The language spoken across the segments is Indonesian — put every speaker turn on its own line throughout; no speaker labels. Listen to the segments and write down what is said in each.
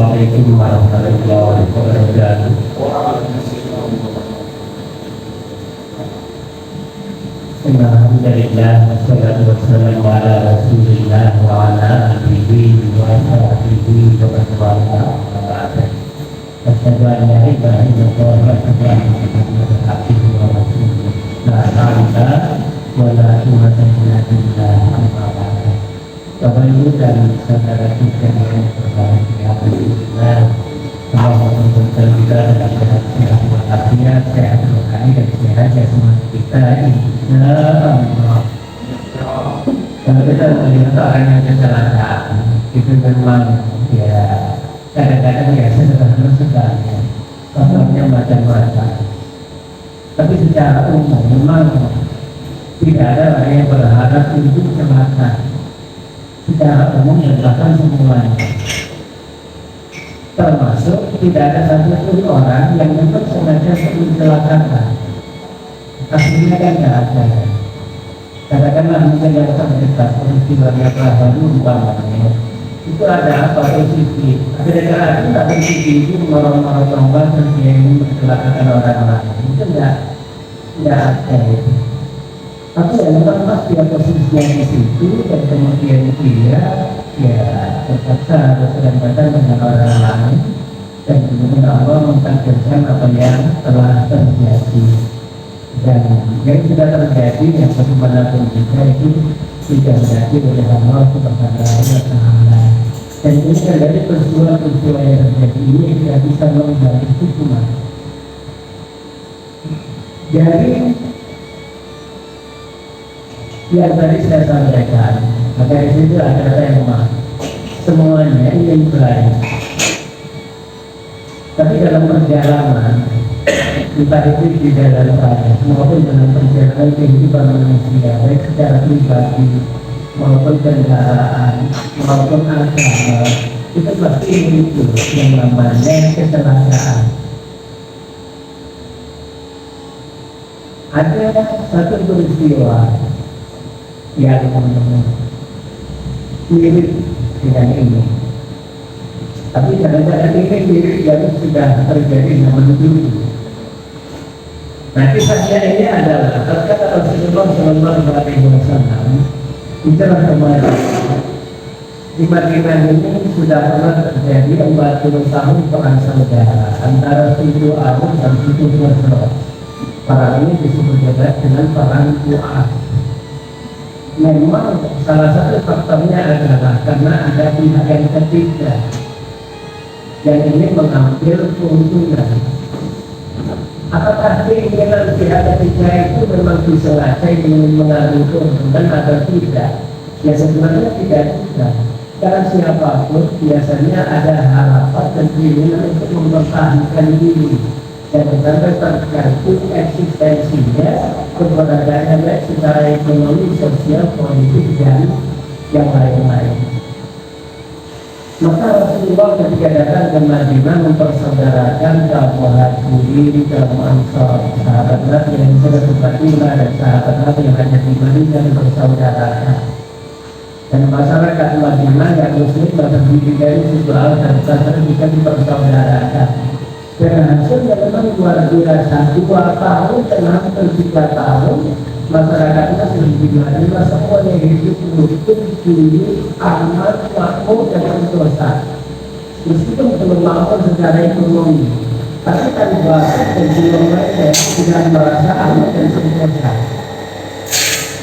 Assalamualaikum warahmatullahi wabarakatuh. Alhamdulillah, wassalatu wassalamu ala rasulillah wa ala alihi wa sahbihi wa man wala. Asyhadu an la ilaha illallah wa asyhadu anna Muhammadan abduhu wa rasuluh. La ilaha wa la quwwata illa billah. Bapak Ibu dan saudara kita yang berbahagia, alhamdulillah, Allah memberikan kita dengan sehat walafiat, sehat rohani dan sehat jasmani kita, insyaallah. Kalau kita melihat orang yang kecelakaan, itu memang ya kadang-kadang ya sederhana sekali, faktornya macam-macam. Tapi secara umum memang tidak ada orang yang berharap untuk celaka. Secara umum yang bahkan semuanya, termasuk tidak ada satupun orang yang memang sengaja mencelakakan. Aslinya kan tidak ada. Katakanlah mungkin yang terdekat peristiwanya baru umpamanya itu ada apa positif, ada deklarasi tak positif itu mengorong-orong tombak terus dia ingin mencelakakan orang lain, itu tidak ada itu. Tapi yang memang pas dia posisinya di situ dan kemudian dia ya terpaksa harus sedang-sedang dengan orang lain dan kemudian Allah mentakdirkan apa yang telah terjadi, dan yang sudah terjadi yang bagaimanapun juga itu tidak terjadi oleh Allah Subhanahu wa Ta'ala. Dan ini dari peristiwa-peristiwa yang terjadi ini tidak bisa mengubah hukuman. Jadi yang tadi saya sampaikan, maka di situ ada tema semuanya ingin baik, tapi dalam perjalanan entah itu di dalam raya maupun dalam perjalanan kehidupan manusia, baik secara pribadi maupun kendaraan maupun agama, itu pasti itu yang namanya kecelakaan. Ada satu peristiwa yang mirip dengan ini, tapi kadang-kadang ini mirip yang sudah terjadi zaman dulu. Nah, kisahnya ini adalah kata Rasulullah SAW, bicara kemarin di Madinah ini sudah pernah terjadi 40 tahun perang saudara antara suku Arab dan suku Khazraj. Perang ini disebut juga dengan perang Bu'ah. Memang salah satu faktornya adalah karena ada pihak yang ketiga yang ini mengambil keuntungan. Apakah keinginan pihak ketiga itu memang disengaja ingin mengambil keuntungan atau tidak? Ya sebenarnya tidak juga. Karena siapapun biasanya ada harapan dan keinginan untuk mempertahankan diri. Dan sampai tergantung eksistensinya, keberadaannya baik secara ekonomi, sosial, politik, dan yang lain-lain. Maka Rasulullah ketika datang ke Madinah mempersaudarakan kaum Muhajirin, kaum Ansar, sahabat Nabi yang sudah ke Madinah dan sahabat Nabi yang ada di Madinah mempersaudarakan. Dan masyarakat Madinah yang muslim terdiri dari suku Al dan Khazraj juga dipersaudarakan. Dan hasilnya memang luar biasa. 2 tahun dan hampir 3 tahun masyarakatnya di Madinah semuanya hidup rukun, juli, aman, makmur dan sentosa. Meskipun belum makmur secara ekonomi, tapi kan bahasa dan jiwa mereka tidak merasa aman dan sentosa.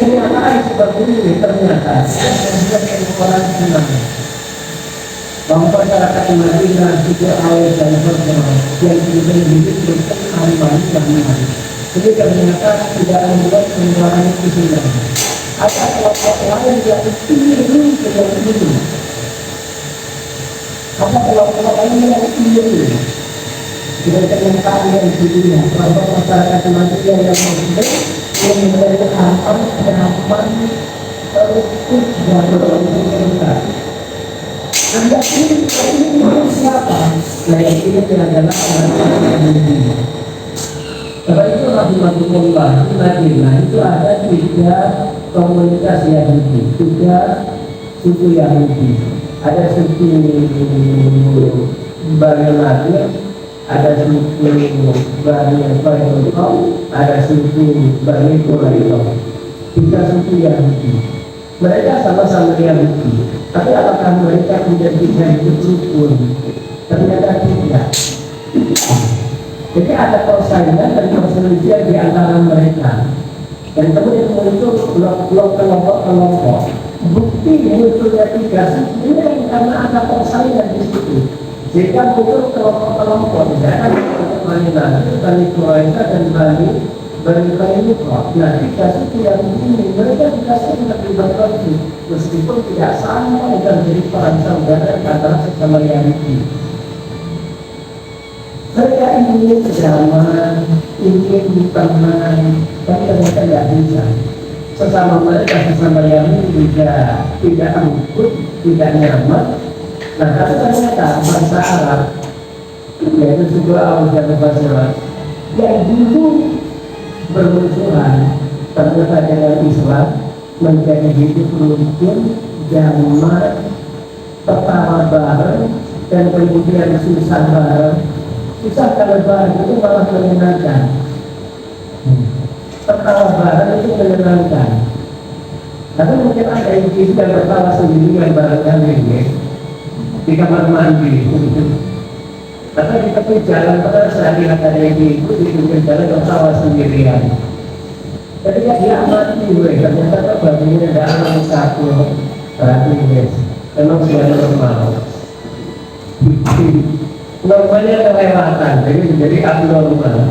Kenyataan seperti ini ternyata membuat orang senang. Bahwa masyarakat Madinah juga awal dan berjalan yang juga hidup berkenan dan aman. Jadi ternyata tidak membuat pengeluaran itu senang. Ada kelompok lain yang iri dengan ini. Ada kelompok lain yang iri dengan kenyataan yang dunia. Kelompok masyarakat Madinah yang muslim yang memberikan aman, nyaman, terus dan berorganisasi. Anda ini siapa? Nah ini adalah orang-orang yang Yahudi. Karena itu rahimahullah di Madinah itu ada 3 komunitas Yahudi, 3 suku Yahudi. Ada suku Bani Nadir, ada suku Bani Quraisyah, ada suku Bani Quraisyah. 3 suku Yahudi. Mereka sama-sama Yahudi, tapi apakah mereka menjadikan hidup rukun? Ternyata tidak. Jadi ada persaingan dan perselisihan di antara mereka. Dan kemudian muncul blok-blok kelompok-kelompok. Bukti munculnya 3 suku ini karena ada persaingan di situ. Jika muncul kelompok-kelompok, misalkan Bani Nadir, Bani Quraisyah dan Bani Qainuqa. Nah, 3 suku yang ini mereka juga sangat berkonflik, meskipun tidak sama dan menjadi perang saudara antara sesama Yahudi. Mereka ingin berdamai, ingin berteman, tapi ternyata tidak bisa. Sesama mereka, sesama Yahudi juga tidak rukun, tidak nyaman. Nah, tapi ternyata bangsa Arab, yaitu suku Aus dan Khazraj, yang dulu bermusuhan, ternyata dengan Islam menjadi hidup rukun, damai, pertama bareng, dan kemudian susah bareng. Susah kalau bareng itu malah menyenangkan. Pertama bareng itu menyenangkan. Tapi mungkin ada yang kita bertawa sendirian bareng-bareng di kamar mandi. Karena di tepi jalan pada saya lihat ada yang diikuti di pinggir jalan bertawa sendirian. Ketika dia amati, ternyata bajunya tidak ada satu. Berarti memang sudah normal. Normalnya kelewatan, jadi menjadi abnormal.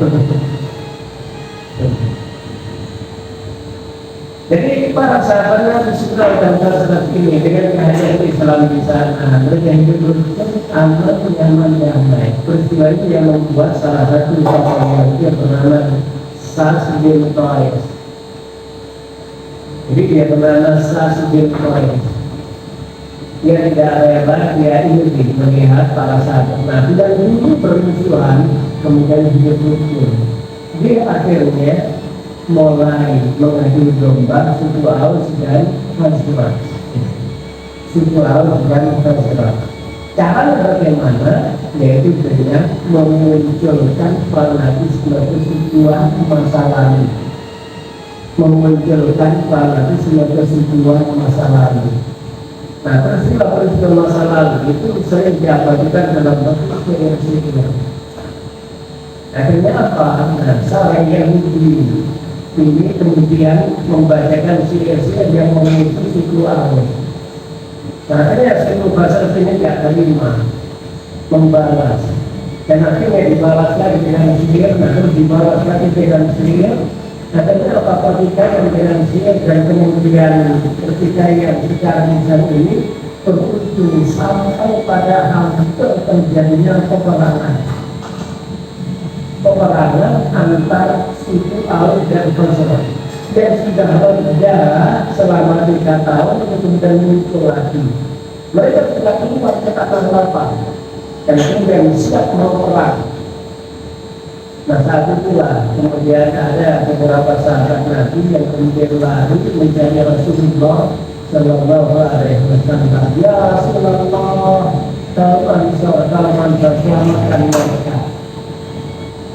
Jadi para sahabat Nabi Sallallahu dan Khazraj ini dengan kehadiran Islam di sana, mereka hidup rukun, aman, nyaman, damai. Peristiwa itu yang membuat salah satu sahabat yang bernama Sa'd bin Qais. Jadi dia bernama Sa'd bin Qais. Dia tidak rela, dia ingin melihat para sahabat Nabi dan dulu bermusuhan, kemudian hidup rukun. Dia akhirnya mulai mengadu domba suku Aus dan Khazraj. Suku Aus dan Khazraj. Cara bagaimana? Yaitu dengan memunculkan fanatisme persekutuan masa lalu. Memunculkan fanatisme persekutuan masa lalu. Nah, peristiwa masa lalu itu sering diabadikan dalam bentuk syair-syair. Akhirnya apa? Nah, seorang Yahudi ini kemudian membacakan syair-syair yang memuji suku Aus. Nah, akhirnya suku Basra ini tidak terima, membalas. Dan akhirnya dibalas lagi dengan syair, nah terus dibalas lagi dengan syair. Akhirnya apa pertikaian dengan syair dan kemudian pertikaian secara lisan ini berujung sampai pada hampir terjadinya peperangan antar suku Aus dan Khazraj. Dan sudah reda selama 3 tahun kemudian muncul lagi. Mereka sudah keluar ke tanah lapang dan kemudian siap mau perang. Nah, saat itulah kemudian ada beberapa sahabat Nabi yang kemudian lari mencari Rasulullah Sallallahu Alaihi Wasallam. Ya Rasulullah, tolong selamatkan mereka.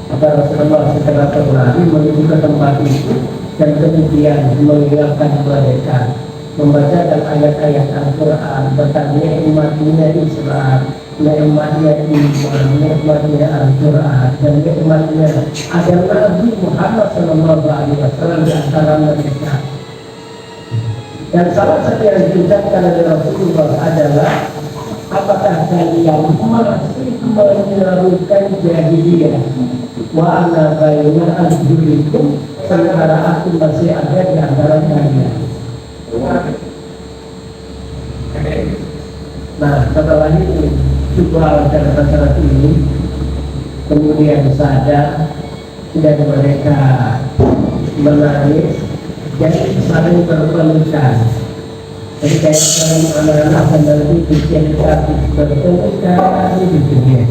Maka Rasulullah segera berlari menuju ke tempat itu dan kemudian mengingatkan mereka, membacakan ayat-ayat Al-Quran tentang nikmatnya Islam, nikmatnya iman, nikmatnya Al-Quran, dan nikmatnya ada Nabi Muhammad Sallallahu Alaihi Wasallam di antara mereka. Dan salah satu yang diucapkan oleh Rasulullah adalah, apakah kalian masih menyerukan jahiliyah? Wa ana baina azhurikum, sementara aku masih ada di antara kalian. Nah, setelah itu suku Aus dan Khazraj ini kemudian sadar dan mereka menangis dan saling berpelukan. Jadi kayak saling anak-anak dan nanti bikin kaki berpelukan di dunia.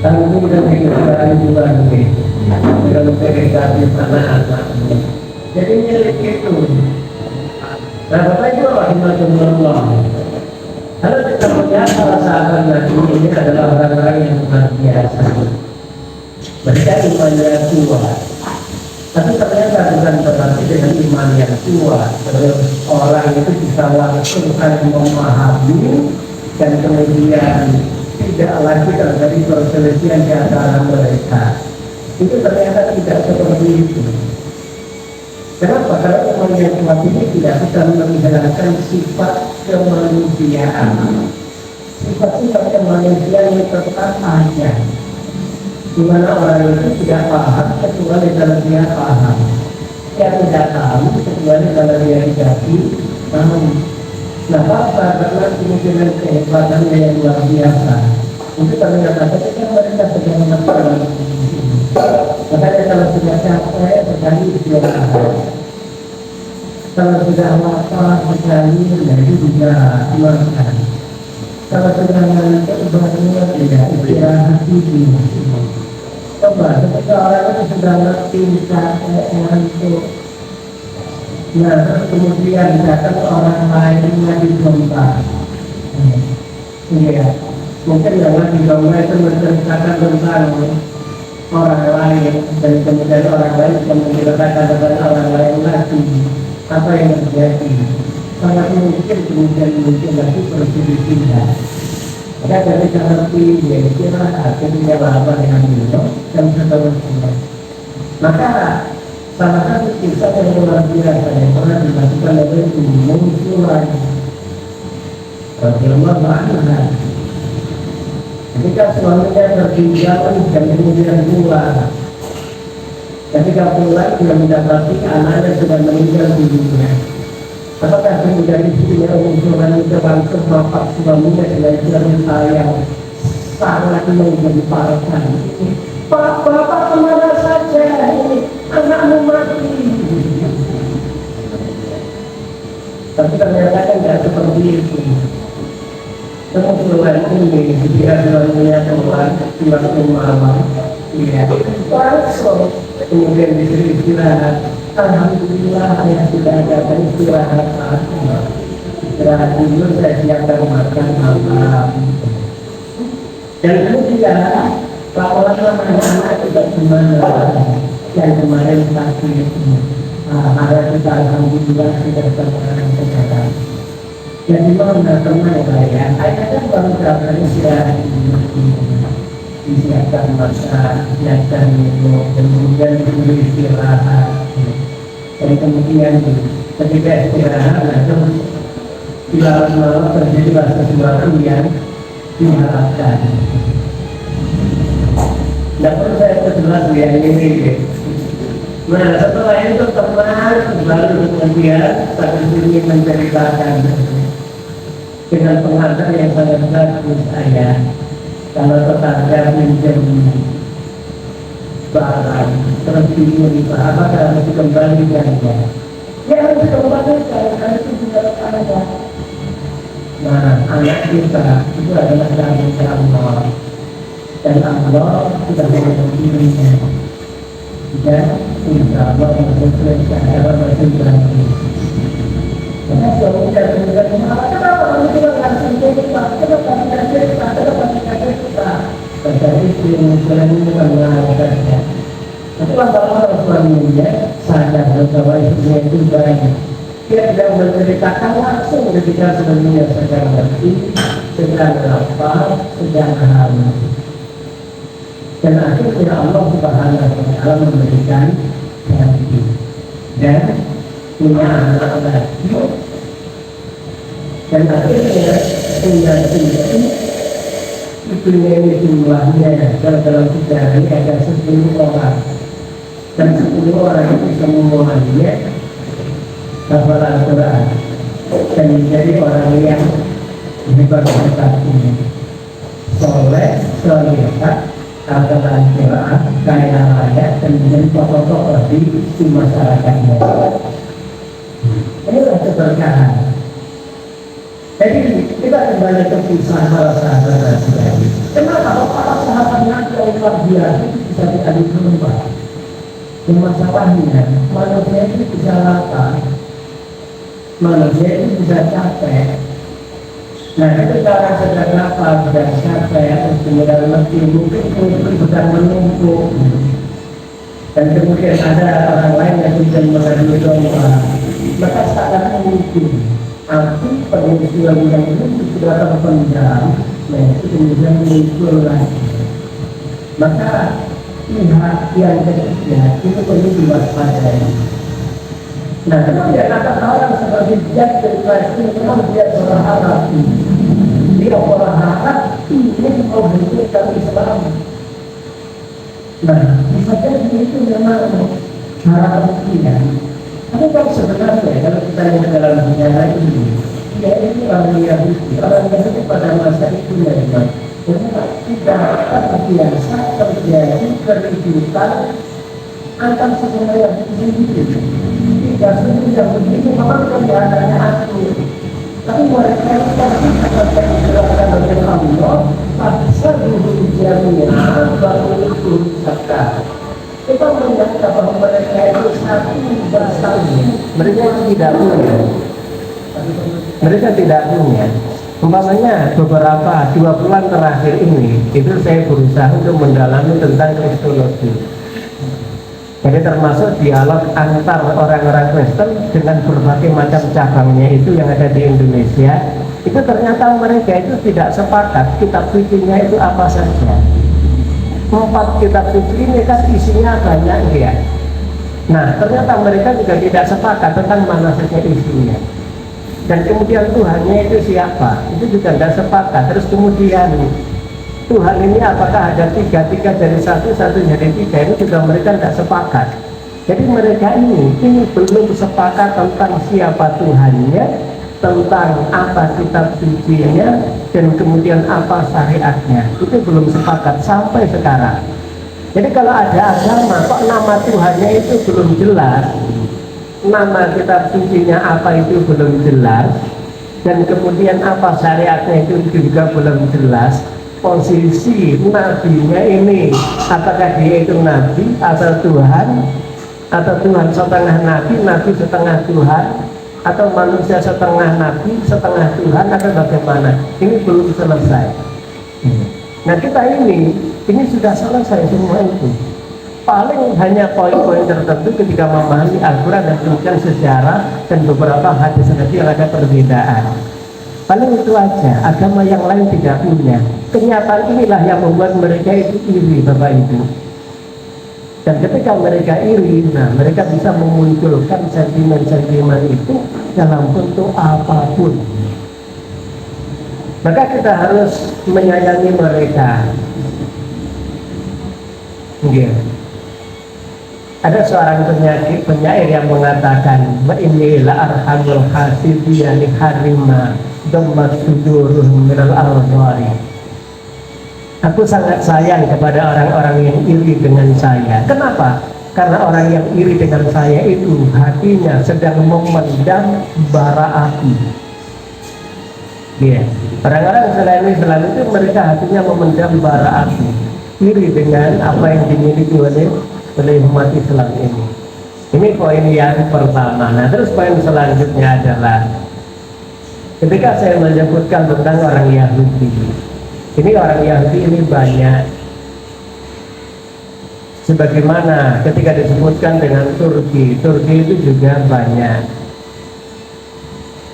Tapi kita kehidupan juga nih, kalau kaki anak-anak. Jadi milik itu. Nah, Bapak Ibu rahimahumullah. Kalau kita melihat para sahabat Nabi ini adalah orang-orang yang luar biasa. Mereka imannya kuat, tapi ternyata bukan berarti dengan iman yang kuat terus orang itu bisa langsung memahami dan kemudian tidak lagi terjadi perselisihan di antara mereka. Itu ternyata tidak seperti itu. Kenapa? Karena iman yang kuat ini tidak bisa menghilangkan sifat kemanusiaan. Sifat-sifat kemanusiaan yang tetap ada, di mana orang itu tidak paham kecuali kalau dia paham, dia tidak tahu kecuali kalau dia dikasih tahu. Nah, apa? Karena kemungkinan kehebatannya yang luar biasa. Itu ternyata ketika mereka sedang melakukan, makanya kalau sudah capek sekali istirahat, kalau sudah lapar sekali menjadi juga makan, kalau sudah ngantuk baru tidak istirahat dulu. Coba ketika orang itu sudah ngerti capek ngantuk, nah kemudian datang orang lain lagi domba, iya. Mungkin jangan didomba itu menceritakan tentang orang lain, dan kemudian orang lain menceritakan tentang orang lain lagi. Apa yang terjadi? Sangat mungkin kemudian lagi perselisihan. Maka dari cara dia istirahat, kemudian lapar dengan minum dan seterusnya. Maka salah satu kisah yang luar biasa yang pernah dilakukan oleh Ummu Sulaim radhiyallahu anha. Ketika suaminya tertinggal dan kemudian pulang, ketika pulang dia mendapati anaknya sudah meninggal di dunia. Apakah kemudian istrinya Ummu Sulaim itu langsung bapak suaminya dengan cerita yang sangat menggemparkan? Pak, bapak kemana saja? Ini anakmu mati. Tapi ternyata kan tidak seperti itu. Kemudian ini dia suaminya keluar malam, ya, langsung kemudian diberi istirahat. Alhamdulillah saya sudah ada istirahat. Istirahat dulu, saya siapkan makan malam. Dan kemudian lama-lama anak juga gimana yang kemarin sakit, ada kita alhamdulillah sudah sekarang. Jadi mana teman saya kan baru dapat istirahat, disiapkan makan, disiapkan minum, kemudian diberi istirahat. Dan kemudian ketika istirahat, langsung di malam terjadilah sesuatu yang diharapkan. Tidak perlu saya perjelas ya ini. Nah setelah itu teman baru kemudian saat ini menceritakan dengan pengantar yang sangat bagus saya. Kalau tetangga pinjam barang terus bingung apakah harus dikembalikan ya? Ya harus dikembalikan karena itu juga tetangga. Nah anak kita itu adalah tanggung jawab. Dan Allah sudah mengampuninya dan insya Allah sesuai dalam perjalanan ini. Karena sudah kemudian kenapa kamu tidak langsung cerita? Kenapa tidak cerita? Kenapa tidak cerita? Kata istri Muslim itu bukan mengatakannya. Tapi lama-lama suaminya sadar bahwa istrinya itu baik. Dia tidak menceritakan langsung ketika suaminya sedang mati, sedang lapar, sedang haus. Dan akhirnya Allah Subhanahu wa Ta'ala memberikan janji dan punya anak lagi. Dan akhirnya punya istrinya ini jumlahnya dalam sejarah ini ada 10 orang. Dan 10 orang itu semuanya hafal Al-Quran dan menjadi orang yang hebat ini. Soleh, solehah, katakan Quran, kaya raya, dan menjadi tokoh-tokoh di masyarakatnya. Inilah keberkahan. Jadi kita kembali ke kisah para sahabat Nabi. Kenapa para sahabat Nabi yang luar biasa itu bisa diadu domba? Masalahnya manusia itu bisa lapar, manusia itu bisa capek, Nah, ketika orang sedang lapar dan capek, kemudian mungkin sedang menumpuk, dan kemudian ada orang lain yang sedang mengadu domba, maka sangat mungkin aku pengusulan yang itu sudah terpendam, nah itu kemudian muncul lagi. Maka pihak yang ketiga itu perlu diwaspadai. Nah, kemudian ada orang seperti Jack Depresi, memang dia berharap, dia berharap ini membentukkan Islam. Nah, bisa jadi itu memang harapan dia. Tapi kalau sebenarnya kalau kita lihat dalam sejarah ini, dia ini orang Yahudi pada masa itu memang tidak terbiasa terjadi keributan antar sesama Yahudi sendiri. Tidak semudah begitu, memang kelihatannya aku. Tapi mereka itu pasti akan dijelaskan oleh Allah. Paksa dulu jamiah baru itu zakah. Kita melihat bahwa mereka itu satu bersama. Mereka tidak punya. Mereka tidak punya. Umpamanya beberapa 2 bulan terakhir ini, itu saya berusaha untuk mendalami tentang kristologi. Jadi termasuk dialog antar orang-orang Kristen dengan berbagai macam cabangnya itu yang ada di Indonesia. Itu ternyata mereka itu tidak sepakat kitab sucinya itu apa saja. 4 kitab suci ini kan isinya banyak ya. Nah, ternyata mereka juga tidak sepakat tentang mana saja isinya. Dan kemudian Tuhannya itu siapa? Itu juga tidak sepakat. Terus kemudian Tuhan ini apakah ada 3 dari 1 dari 3, ini juga mereka tidak sepakat. Jadi mereka ini belum sepakat tentang siapa Tuhannya, tentang apa kitab sucinya, dan kemudian apa syariatnya. Itu belum sepakat sampai sekarang. Jadi kalau ada agama kok nama Tuhannya itu belum jelas, nama kitab sucinya apa itu belum jelas, dan kemudian apa syariatnya itu juga belum jelas, posisi nabinya ini apakah dia itu nabi atau Tuhan, atau Tuhan setengah nabi, nabi setengah Tuhan, atau manusia setengah nabi setengah Tuhan, atau bagaimana, ini belum selesai. Nah kita ini sudah selesai semua itu, paling hanya poin-poin tertentu ketika memahami Al-Quran dan kemudian sejarah dan beberapa hadis-hadis yang ada perbedaan. Paling itu aja, agama yang lain tidak punya. Kenyataan inilah yang membuat mereka itu iri, Bapak Ibu. Dan ketika mereka iri, nah mereka bisa memunculkan sentimen-sentimen itu dalam bentuk apapun. Maka kita harus menyayangi mereka. Yeah. Ada seorang penyair yang mengatakan, wa inni la arhamul hasibiyya li harima dammat suduruhum minal al-dhari. Aku sangat sayang kepada orang-orang yang iri dengan saya. Kenapa? Karena orang yang iri dengan saya itu hatinya sedang memendam bara api. Yeah. Orang-orang selain Islam itu mereka hatinya memendam bara api, iri dengan apa yang dimiliki oleh umat Islam ini. Ini poin yang pertama. Nah terus poin selanjutnya adalah ketika saya menyebutkan tentang orang Yahudi, ini orang Yahudi ini banyak, sebagaimana ketika disebutkan dengan Turki itu juga banyak.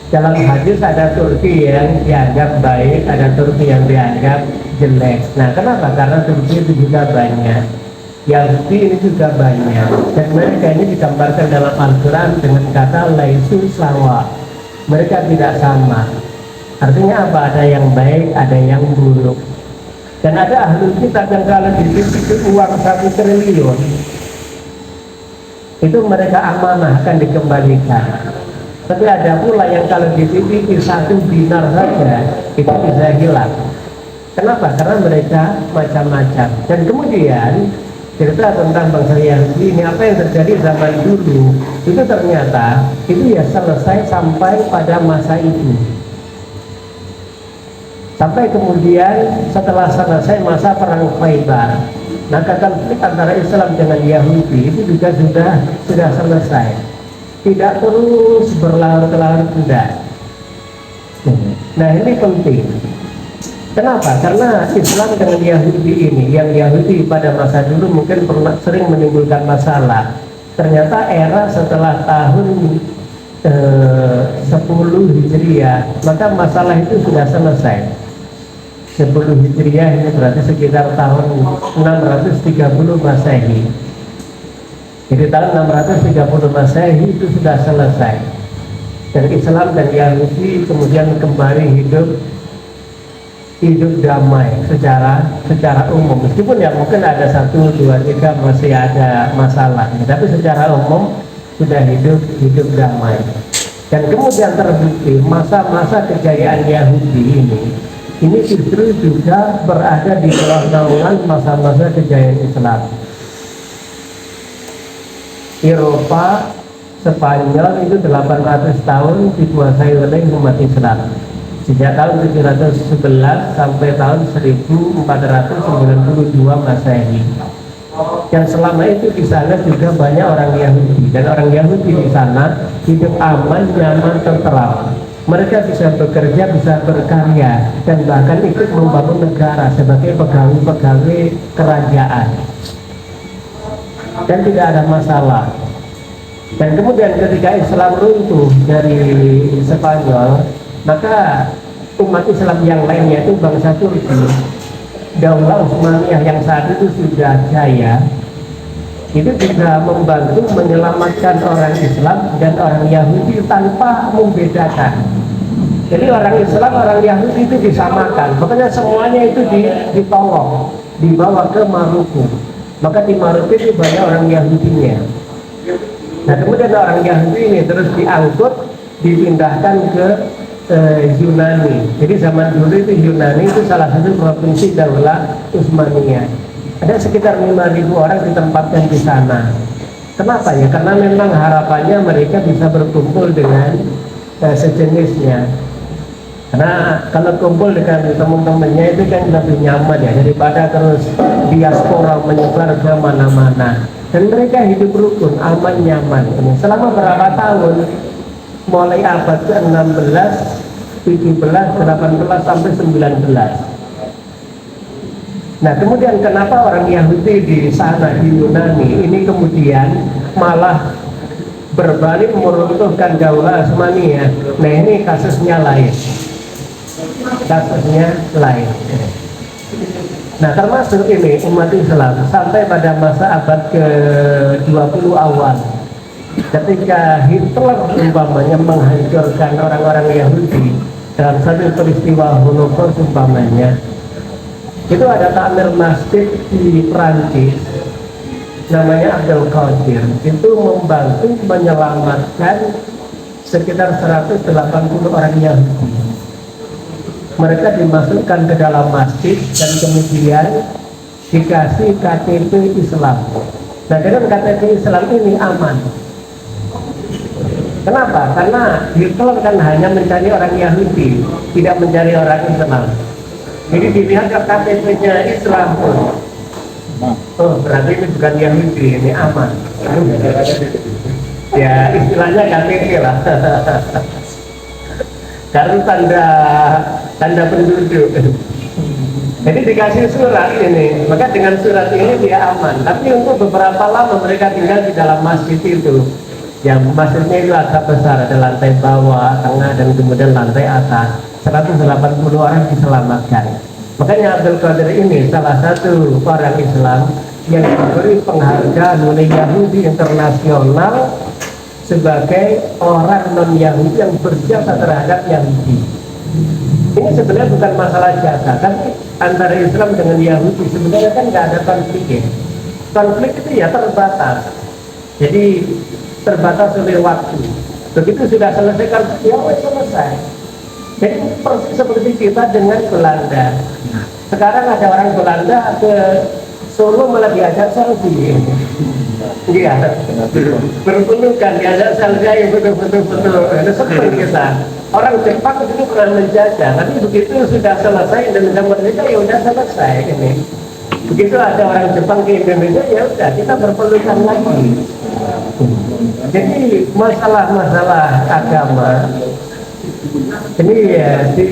Dalam hadis ada Turki yang dianggap baik, ada Turki yang dianggap jelek. Nah kenapa? Karena Turki itu juga banyak, Yahudi ini juga banyak, dan mereka ini digambarkan dalam Al-Quran dengan kata laisu sawa. Mereka tidak sama. Artinya apa? Ada yang baik, ada yang buruk. Dan ada ahli kitab yang kalau dititip uang 1 triliun, itu mereka amanah akan dikembalikan. Tapi ada pula yang kalau dititipi 1 dinar saja itu bisa hilang. Kenapa? Karena mereka macam-macam. Dan kemudian cerita tentang bangsa Yahudi ini, apa yang terjadi zaman dulu itu ternyata itu ya selesai sampai pada masa itu. Sampai kemudian setelah selesai masa perang Khaybar, maka konflik antara Islam dengan Yahudi itu juga sudah selesai. Tidak terus berlarut-larut, tidak. Nah ini penting. Kenapa? Karena Islam dengan Yahudi ini, yang Yahudi pada masa dulu mungkin pernah sering menimbulkan masalah. Ternyata era setelah tahun 10 Hijriah, maka masalah itu sudah selesai. 10 Hijriah ini berarti sekitar tahun 630 Masehi. Jadi tahun 630 Masehi itu sudah selesai. Dan Islam dan Yahudi kemudian kembali hidup damai secara umum. Meskipun ya mungkin ada 1, 2, 3 masih ada masalah, tapi secara umum sudah hidup damai. Dan kemudian terbukti masa-masa kejayaan Yahudi ini justru juga berada di bawah naungan masa-masa kejayaan Islam. Eropa, Spanyol itu 800 tahun dikuasai oleh umat Islam. Sejak tahun 711 sampai tahun 1492 Masehi. Yang selama itu di sana juga banyak orang Yahudi, dan orang Yahudi di sana hidup aman, nyaman, tentram. Mereka bisa bekerja, bisa berkarya, dan bahkan ikut membangun negara sebagai pegawai-pegawai kerajaan. Dan tidak ada masalah. Dan kemudian ketika Islam runtuh dari Spanyol, maka umat Islam yang lainnya itu bangsa Turki, Daulah Utsmaniyah yang saat itu sudah jaya, itu juga membantu menyelamatkan orang Islam dan orang Yahudi tanpa membedakan. Jadi orang Islam, orang Yahudi itu disamakan, makanya semuanya itu ditolong, dibawa ke Maluku. Maka di Maluku itu banyak orang Yahudinya. Nah kemudian orang Yahudi ini terus diangkut, dipindahkan ke Yunani. Jadi zaman dulu itu Yunani itu salah satu provinsi Daulah Utsmaniyah. Ada sekitar 5.000 orang ditempatkan di sana. Kenapa ya? Karena memang harapannya mereka bisa berkumpul dengan sejenisnya. Karena kalau kumpul dengan teman-temannya itu kan lebih nyaman ya, daripada terus diaspora menyebar ke mana-mana. Dan mereka hidup rukun, aman, nyaman. Selama berapa tahun? Mulai abad ke-16, 17, 18, sampai 19. Nah kemudian kenapa orang Yahudi di sana, di Yunani ini kemudian malah berbalik meruntuhkan Daulah Utsmaniyah? Nah ini kasusnya lain. Nah termasuk ini umat Islam sampai pada masa abad ke-20 awal, ketika Hitler umpamanya menghancurkan orang-orang Yahudi dalam satu peristiwa Holocaust umpamanya, itu ada takmir masjid di Prancis namanya Abdul Qadir, itu membantu menyelamatkan sekitar 180 orang Yahudi. Mereka dimasukkan ke dalam masjid dan kemudian dikasih KTP Islam. Nah dengan KTP Islam ini aman. Kenapa? Karena Hitler kan hanya mencari orang Yahudi, tidak mencari orang Islam. Jadi dilihat KTP-nya Islam. Oh berarti ini bukan Yahudi, ini aman. Ya istilahnya KTP lah. Karena tanda penduduk. Jadi dikasih surat ini, maka dengan surat ini dia aman. Tapi untuk beberapa lama mereka tinggal di dalam masjid itu. Yang masjidnya itu agak besar, ada lantai bawah, tengah, dan kemudian lantai atas. 180 orang diselamatkan. Makanya Abdul Qadir ini salah satu orang Islam yang diberi penghargaan oleh Yahudi Internasional sebagai orang non-Yahudi yang berjasa terhadap Yahudi. Ini sebenarnya bukan masalah jasa, tapi antara Islam dengan Yahudi sebenarnya kan nggak ada konflik ya. Konflik itu ya terbatas. Jadi terbatas oleh waktu. Begitu sudah selesai konflik, ya selesai. Jadi persis seperti kita dengan Belanda. Sekarang ada orang Belanda ke Solo malah diajak selfie. Iya, berpelukan diajak selfie yang betul-betul itu seperti kita. Orang Jepang itu pernah menjajah, tapi begitu sudah selesai Indonesia merdeka ya udah selesai ini. Begitu ada orang Jepang ke Indonesia ya udah kita berpelukan lagi. Jadi masalah-masalah agama
Ini ya di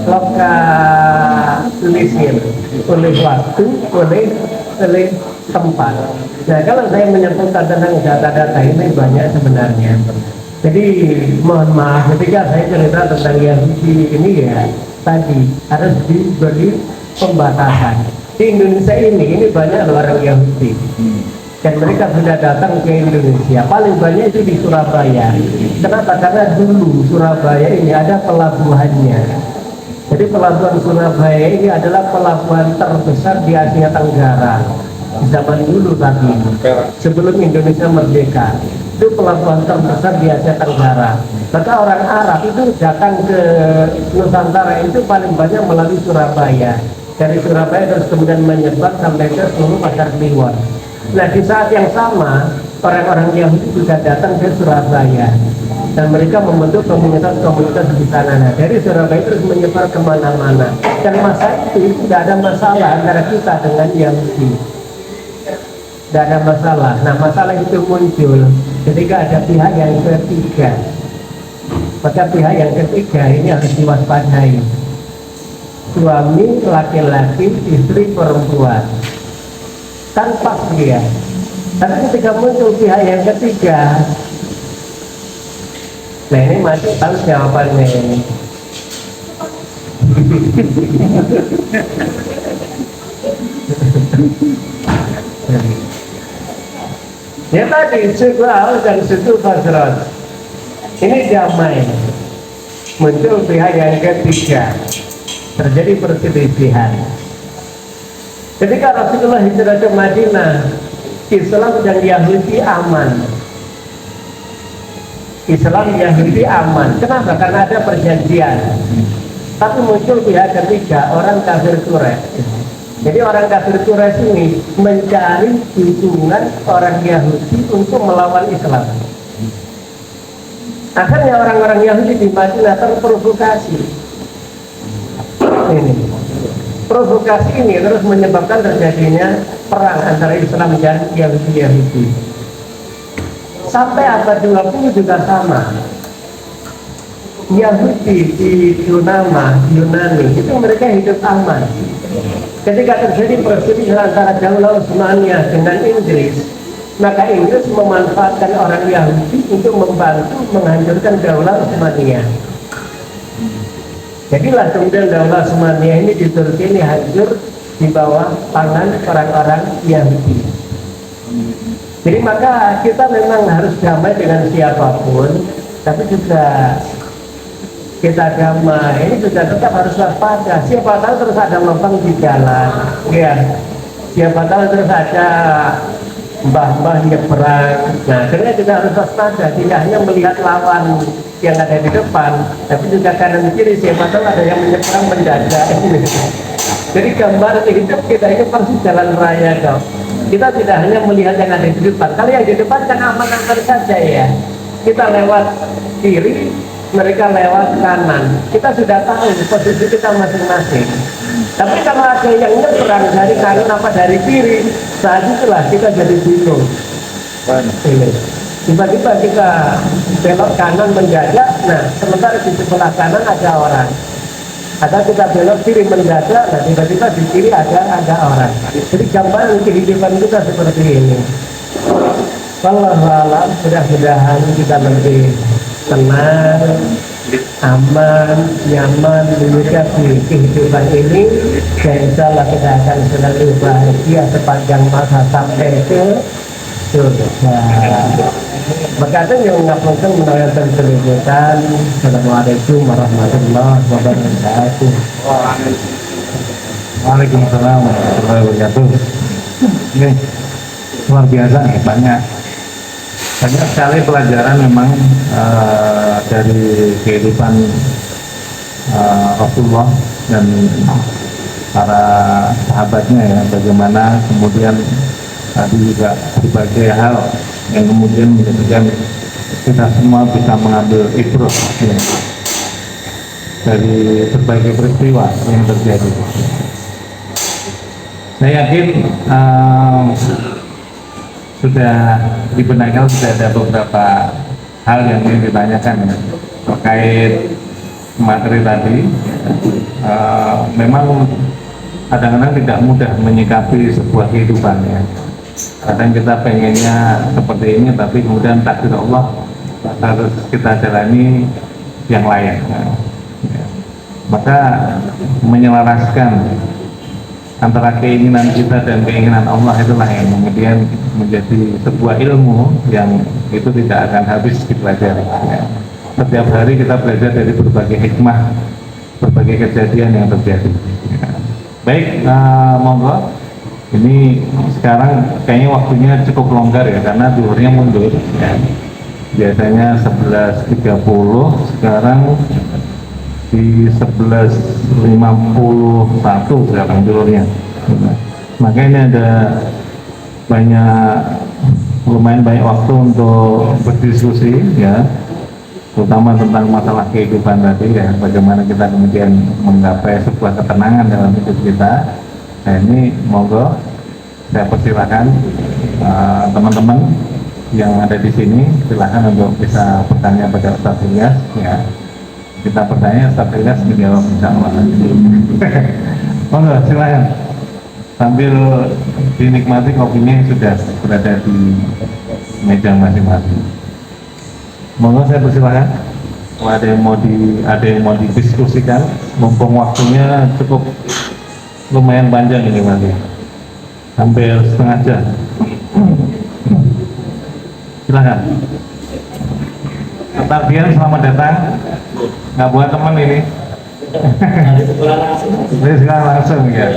lokalisir oleh waktu, oleh tempat. Nah, kalau saya menyebutkan tentang data-data ini banyak sebenarnya. Jadi mohon maaf ketika saya cerita tentang Yahudi ini ya tadi harus diberi pembatasan. Di Indonesia ini banyak orang Yahudi dan mereka sudah datang ke Indonesia. Paling banyak itu di Surabaya. Kenapa? Karena dulu Surabaya ini ada pelabuhannya. Jadi pelabuhan Surabaya ini adalah pelabuhan terbesar di Asia Tenggara zaman dulu tadi, sebelum Indonesia merdeka. Itu pelabuhan terbesar di Asia Tenggara. Maka orang Arab itu datang ke Nusantara itu paling banyak melalui Surabaya. Dari Surabaya terus kemudian menyebar sampai ke seluruh Pasar Kliwon. Nah, di saat yang sama orang-orang Yahudi juga datang ke Surabaya dan mereka membentuk komunitas-komunitas di sana. Nah, dari Surabaya terus menyebar kemana-mana. Dan masa itu tidak ada masalah antara kita dengan Yahudi. Tidak ada masalah. Nah, masalah itu muncul ketika ada pihak yang ketiga. Maka pihak yang ketiga ini harus diwaspadai. Suami laki-laki, istri perempuan. Kan pas dia. Tapi ketika muncul pihak yang ketiga, nah ini masih tahu jawabannya ini. Ya tadi suku Aus dan suku Khazraj ini damai. Muncul pihak yang ketiga, terjadi perselisihan. Ketika Rasulullah hijrah ke Madinah, Islam dan Yahudi aman. Islam Yahudi aman. Kenapa? Karena ada perjanjian. Tapi muncul pihak ketiga, orang kafir Quraisy. Jadi orang kafir Quraisy ini mencari dukungan orang Yahudi untuk melawan Islam. Akhirnya orang-orang Yahudi di Madinah terprovokasi. Ini provokasi ini terus menyebabkan terjadinya perang antara Islam dan Yahudi. Sampai abad 20 juga sama. Yahudi di Yunani itu mereka hidup aman. Ketika terjadi perselisihan antara Daulah Utsmaniyah dengan Inggris, maka Inggris memanfaatkan orang Yahudi untuk membantu menghancurkan Daulah Utsmaniyah. Jadilah kemudian Daulah Utsmaniyah ini di Turki ini hancur di bawah tangan orang-orang Yahudi. Jadi maka kita memang harus damai dengan siapapun, tapi juga kita damai ini juga tetap harus waspada. Siapa tahu terus ada lubang di jalan, ya. Siapa tahu terus ada mbah-mbah nyebrang. Nah, karena kita harus waspada, tidak hanya melihat lawan yang ada di depan, tapi juga kanan kiri. Siapa tahu ada yang menyeberang mendadak. Jadi gambar hidup kita ini pasti jalan raya dong. Kita tidak hanya melihat yang ada di depan. Kalau yang di depan kan aman-aman saja ya. Kita lewat kiri, mereka lewat kanan. Kita sudah tahu posisi kita masing-masing. Tapi kalau ada yang nyebrang dari kanan apa dari kiri, saat itulah kita jadi bingung. Tiba-tiba kita belok kanan mendadak, nah sementara di sebelah kanan ada orang. Atau kita belok kiri mendadak, nah tiba-tiba di kiri ada orang. Jadi gambaran kehidupan kita seperti ini. Wallahualam, mudah-mudahan kita lebih tenang, aman, nyaman, menyikapi kehidupan ini, dan insya Allah kita akan selalu bahagia sepanjang masa sampai ke surga. Berkata yang mengapunkan menanyakan keliputan. Assalamualaikum warahmatullahi wabarakatuh.
Waalaikumsalam warahmatullahi wabarakatuh. Ini luar biasa nih, banyak sekali pelajaran memang dari kehidupan Rasulullah dan para sahabatnya ya, bagaimana kemudian tadi juga berbagai hal yang kemudian menjadikan kita semua bisa mengambil ibrah ya, dari berbagai peristiwa yang terjadi. Saya yakin sudah di Benakal sudah ada beberapa hal yang ingin ditanyakan ya, terkait materi tadi. Memang kadang-kadang tidak mudah menyikapi sebuah kehidupan ya. Kadang kita pengennya seperti ini, tapi kemudian takdir Allah harus kita jalani yang lain ya. Maka menyelaraskan antara keinginan kita dan keinginan Allah itulah yang kemudian menjadi sebuah ilmu yang itu tidak akan habis dipelajari ya. Setiap hari kita belajar dari berbagai hikmah, berbagai kejadian yang terjadi ya. Baik, monggo. Ini sekarang kayaknya waktunya cukup longgar ya, karena duhurnya mundur ya. Biasanya 11.30, sekarang di 11.51 sekarang duhurnya. Maka ini ada lumayan banyak waktu untuk berdiskusi ya, terutama tentang masalah kehidupan tadi ya, bagaimana kita kemudian menggapai sebuah ketenangan dalam hidup kita. Nah ini monggo saya persilahkan teman-teman yang ada di sini, silakan untuk bisa bertanya pada Ustaz Ilyas ya. Kita bertanya, Ustaz Ilyas menjawab insyaallah. Monggo silakan, sambil dinikmati kopinya yang sudah berada di meja masing-masing. Monggo saya persilahkan. Kalau ada yang mau didiskusikan, mumpung waktunya cukup lumayan panjang ini nanti, hampir setengah jam. Silakan. Tarbian selamat datang. Nggak buat teman ini. Jadi sekarang langsung ya.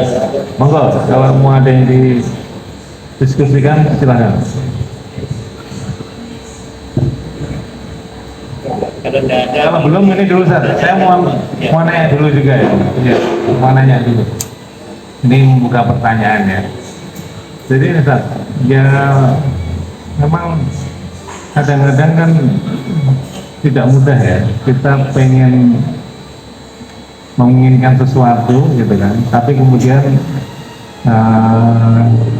Monggo, kalau mau ada yang didiskusikan silakan. Kalau belum ini dulu saya mau nanya dulu juga ya. Ya, mau nanya dulu. Ini membuka pertanyaan ya. Jadi Ustaz, ya memang kadang-kadang kan tidak mudah ya. Kita pengen menginginkan sesuatu gitu kan, tapi kemudian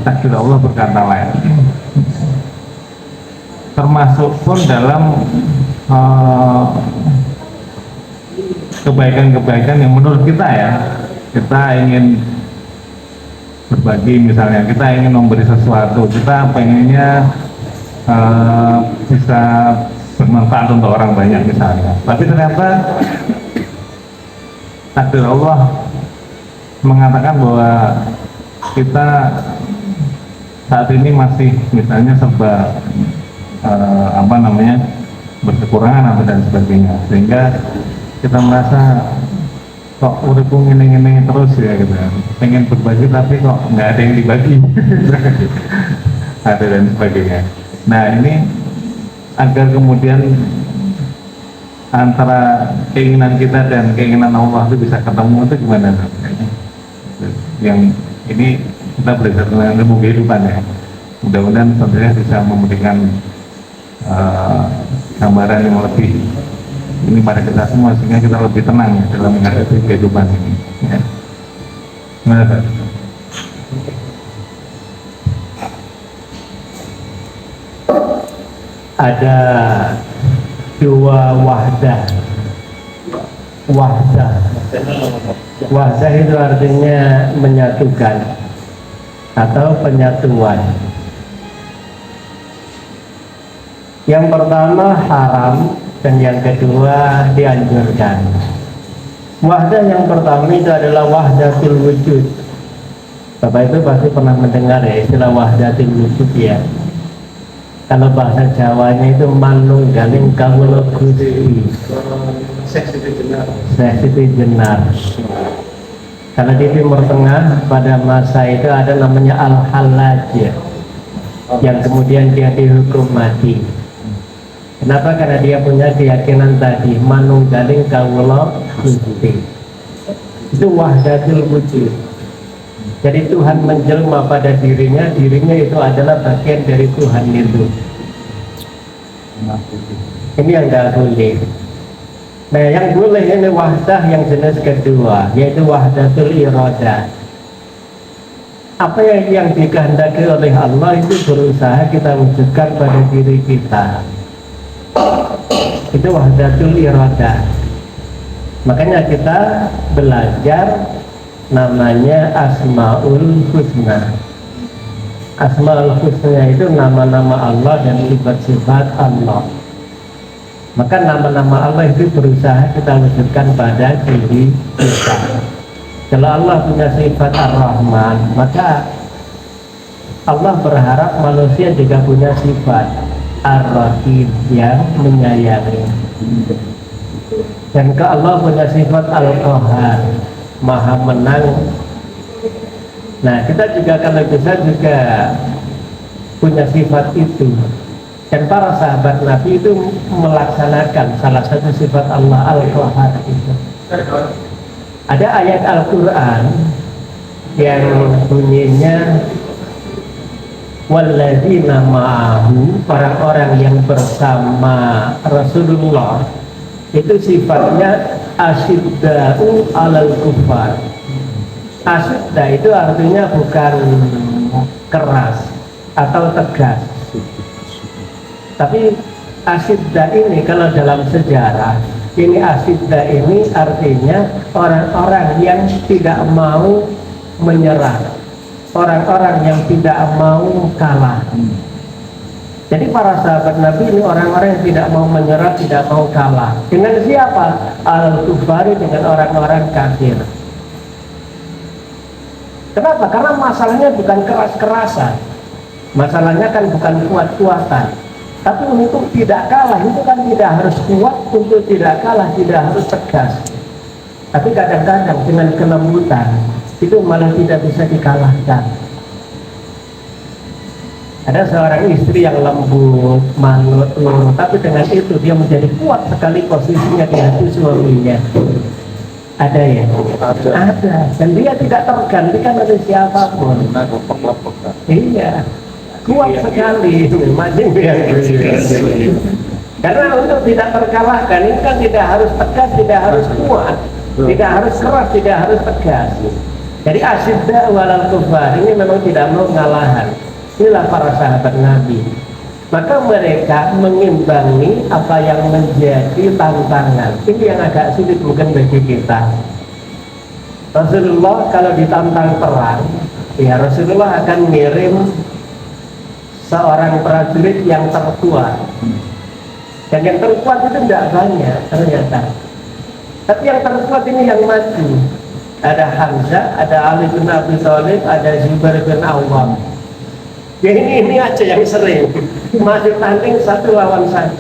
takdir Allah berkata lain. Termasuk pun dalam kebaikan-kebaikan yang menurut kita ya, kita ingin berbagi misalnya, kita ingin memberi sesuatu, kita pengennya bisa bermanfaat untuk orang banyak misalnya, tapi ternyata takdir Allah mengatakan bahwa kita saat ini masih misalnya serba berkekurangan dan sebagainya, sehingga kita merasa kok uripku ngene-ngene terus ya gitu, pengen berbagi tapi kok nggak ada yang dibagi ada dan sebagainya. Nah ini agar kemudian antara keinginan kita dan keinginan Allah itu bisa ketemu, itu gimana? Yang ini kita belajar tentang ilmu kehidupan ya, mudah-mudahan tentunya bisa memberikan gambaran yang lebih ini pada kita semua, sehingga kita lebih tenang ya, dalam menghadapi kehidupan ini ya. Nah,
ada dua wahdah itu artinya menyatukan atau penyatuan. Yang pertama haram dan yang kedua dianjurkan. Wahdah yang pertama itu adalah wahdatul wujud. Bapak itu pasti pernah mendengar ya istilah wahdatul wujud ya. Kalau bahasa Jawanya itu manunggaling kawula Gusti. Seksiti jenar. Kalau di Timur Tengah pada masa itu ada namanya Al-Hallaj ya, yang kemudian dia dihukum mati. Kenapa? Karena dia punya keyakinan tadi, manunggaling kawula Gusti. Itu wahdatul wujud. Jadi Tuhan menjelma pada dirinya itu adalah bagian dari Tuhan itu. Ini yang tidak boleh. Nah yang boleh ini wahdah yang jenis kedua, yaitu wahdatul iradah. Apa yang dikehendaki oleh Allah itu berusaha kita wujudkan pada diri kita. Itu wahdatul iradah. Makanya kita belajar namanya Asmaul Husna. Asmaul Husna itu nama-nama Allah dan sifat-sifat Allah. Maka nama-nama Allah itu berusaha kita wujudkan pada diri kita. Kalau Allah punya sifat Ar-Rahman, maka Allah berharap manusia juga punya sifat Ar-Rahim yang menyayangi. Dan ke Allah punya sifat Al-Qahar, Maha menang. Nah, kita juga kalau bisa juga punya sifat itu. Dan para sahabat Nabi itu melaksanakan salah satu sifat Allah Al-Qahar itu. Ada ayat Al-Quran yang bunyinya walladzina ma'ahu, orang-orang yang bersama Rasulullah itu sifatnya asyidda'u alal kufar. Asyidda itu artinya bukan keras atau tegas, tapi asyidda ini kalau dalam sejarah ini asyidda ini artinya orang-orang yang tidak mau menyerah, orang-orang yang tidak mau kalah. Jadi para sahabat Nabi ini orang-orang yang tidak mau menyerah, tidak mau kalah. Dengan siapa? Al-Kufari, dengan orang-orang kafir. Kenapa? Karena masalahnya bukan keras-kerasan, masalahnya kan bukan kuat-kuatan. Tapi untuk tidak kalah itu kan tidak harus kuat, untuk tidak kalah tidak harus tegas. Tapi kadang-kadang dengan kelembutan itu malah tidak bisa dikalahkan. Ada seorang istri yang lembut, manut, tapi dengan itu dia menjadi kuat sekali posisinya di hati suaminya. Ada ya? Ada. Dan dia tidak tergantikan oleh siapapun. Iya, kuat sekali. Karena untuk tidak terkalahkan ini kan tidak harus tegas, tidak harus kuat, tidak harus keras, tidak harus tegas. Jadi asyidda walal kufar ini memang tidak mau ngalahan. Inilah para sahabat Nabi. Maka mereka mengimbangi apa yang menjadi tantangan. Ini yang agak sulit mungkin bagi kita. Rasulullah kalau ditantang perang, ya Rasulullah akan ngirim seorang prajurit yang terkuat. Dan yang terkuat itu tidak banyak ternyata. Tapi yang terkuat ini yang maju. Ada Hamzah, ada Ali bin Abi Thalib, ada Zubair bin Awam. Ya ini aja yang sering maju tanding 1 lawan 1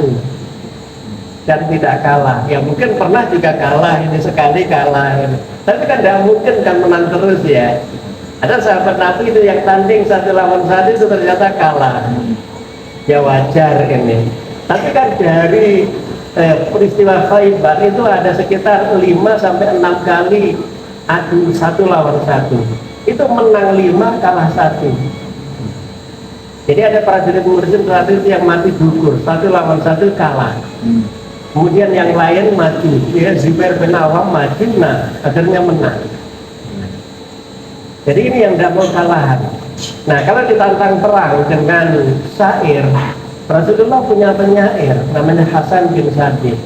dan tidak kalah. Ya mungkin pernah juga kalah, ini sekali kalah ini. Tapi kan tidak mungkin kan menang terus ya. Ada sahabat Nabi itu yang tanding 1 lawan 1 itu ternyata kalah. Ya wajar ini. Tapi kan dari peristiwa Khaybar itu ada sekitar 5 sampai 6 kali adu 1 lawan 1. Itu menang 5, kalah 1. Jadi ada prajurit Mursyid yang mati gugur, 1 lawan 1 kalah. Kemudian yang lain maju, ya Zubair bin Awam maju, nah akhirnya menang. Jadi ini yang tidak mau kalahan. Nah kalau ditantang perang dengan syair, Rasulullah punya penyair namanya Hasan bin Sabit.